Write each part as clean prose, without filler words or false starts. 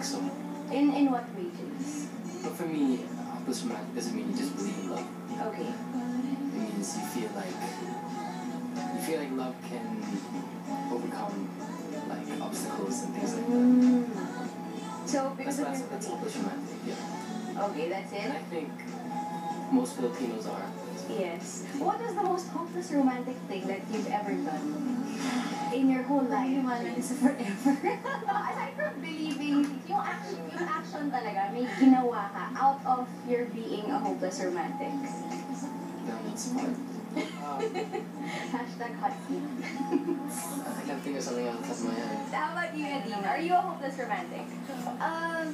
so. In what way, James? But for me, hopeless romantic doesn't mean you just believe in love. Okay. It means you feel like love can overcome like obstacles and things like that. So because of your That's hopeless romantic, yeah. Okay, that's it. And I think most Filipinos are. Yes. What is the most hopeless romantic thing that you've ever done in your whole life? Iwanan sa forever. Aside from believing, yung action talaga, may ginawa ka out of your being a hopeless romantic. That's fun. Hashtag hot seat. I can't think of something else that's my head. How about you, Nadine? Are you a hopeless romantic?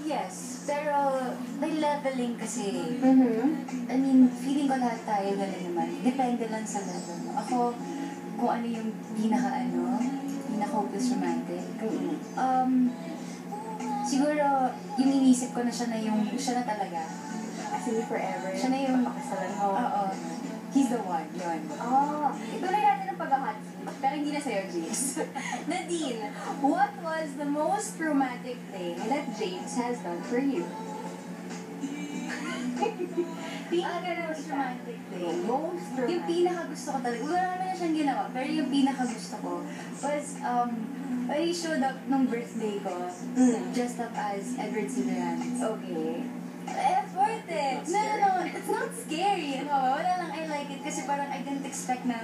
Yes. Pero, may leveling kasi. Mm-hmm. I mean, feeling ko lahat tayo ganun naman. Depende lang sa level mo. Ako, kung ano yung pinaka-hopeless romantic. Siguro, yung inisip ko na siya na talaga. As in forever. Siya na yung, Papakasalan mo. oo. He's the one, yun. Ituloy natin ang pag-hot seat, pero hindi na sa'yo, James. Nadine, what was the most romantic thing that James has done for you? Most romantic thing. Most romantic. Yung pinaka-gusto ko talaga, wala naman na siyang ginawa, pero yung pinaka-gusto ko was, I showed up nung birthday ko, dressed up as Edward Scissorhands. Okay. It's worth it. No. It's not scary. Wala lang, I like it. Kasi parang I didn't expect na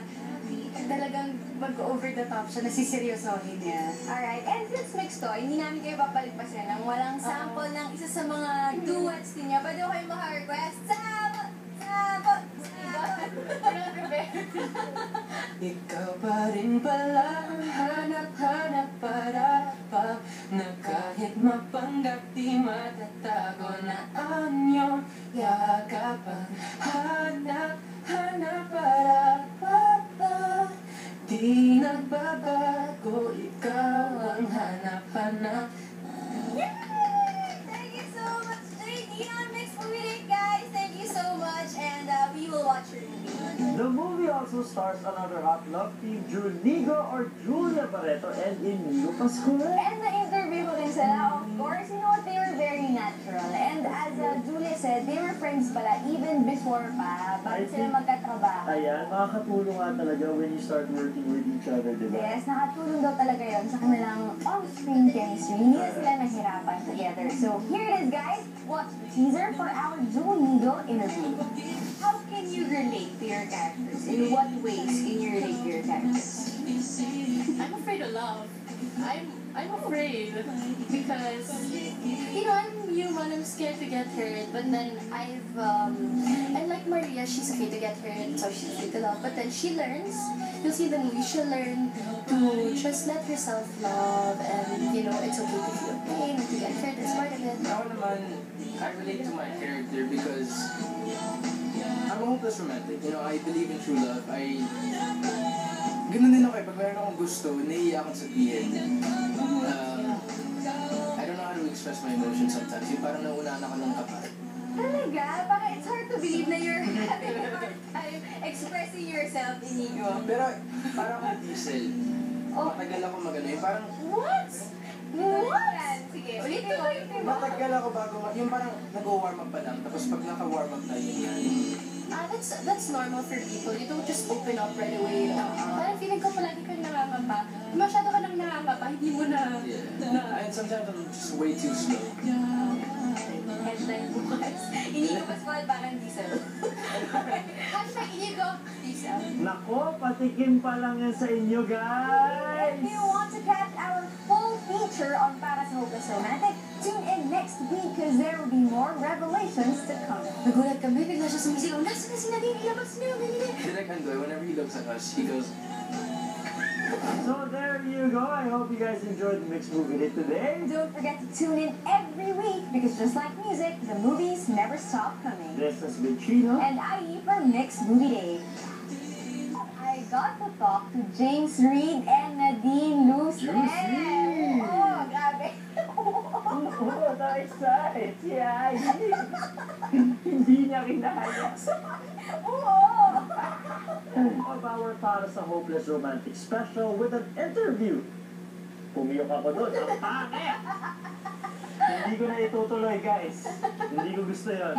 talagang mag-over the top siya, nasiseryosohin niya. Alright, and since mixed to, hindi namin kayo papalagpasin ng walang sample ng isa sa mga duets niya. Pwede ko kayo maka-request. Sample! Ikaw pa rin pala ang hanap-hanap para pa na kahit mapanggap di matatago na ang iyong yakapan. Hanap-hanap para pa di nagbabago, ikaw ang hanap-hanap. Thank you so much, JD on Mixed Movie Day, guys. Thank you so much, and we will watch your movie. The movie also stars another hot love team, Junigo or Julia Barreto and Inigo Pascual. And na-interview ko din sila, of course. You know what? They were very natural. And as Julia said, they were friends pala even before pa, bago sila magkatrabaho. Ayan, makakatulong nga talaga when you start working with each other, di ba? Yes, nakatulong daw talaga yun sa kanilang on-screen chemistry. Hindi na sila nahirapan together. So here it is, guys. Watch the teaser for our Junigo interview. How can you relate to your characters? In what ways can you relate to your characters? I'm afraid of love. I'm afraid because I'm human. I'm scared to get hurt. But then and like Maria, she's afraid to get hurt, so she's afraid to love. But then she learns. You'll see the movie. She'll learn to just let herself love, and it's okay to feel pain, to get hurt. It's part of it. Ako naman, I relate to my character because I'm a hopeless romantic. I believe in true love. Ganun din ako eh. Pag meron akong gusto, naiiyak akong sabihin. I don't know how to express my emotions sometimes. Yung parang nauunahan ako ng kapal. Talaga? Parang it's hard to believe na you're having a hard time expressing yourself, Inigo. Pero parang akong diesel. Matagal ako magano. Yung parang, What? Sige, ulitin mo. matagal ako bago, yung parang nag-warm up pa lang. Tapos pag naka-warm up na yun. That's normal for people. You don't just open up right away. Parang feeling ko palagi kang nangangapa. Masyado ka nang nangangapa, hindi mo na... Yeah. And sometimes I'm just way too slow. Headline bukas. Inigo Pascual, parang diesel. Hashtag Inigo, diesel. Nako, patikim pa lang yan sa inyo, guys! If you want to catch our full feature on Para sa Hopeless Romantic, tune in next week because there will be more revelations to come. Nagulat kami, bigla siya sumisigaw, nasa na si Nadine, ilabas niyo, ganyan. Direk Andoy, whenever he looks at us, he goes, So there you go. I hope you guys enjoyed the Mixed Movie Day today. Don't forget to tune in every week because just like music, the movies never stop coming. This has been Chino. And IE for Mixed Movie Day. I got to talk to James Reid and Nadine Lucen. Oh, grabe. Oo, na-excite. Yeah, hindi niya kinaya. Oo. Of our Para sa Hopeless Romantic special with an interview. Pumiyok ako doon. Ang pangit! Hindi ko na itutuloy, guys. Hindi ko gusto yun.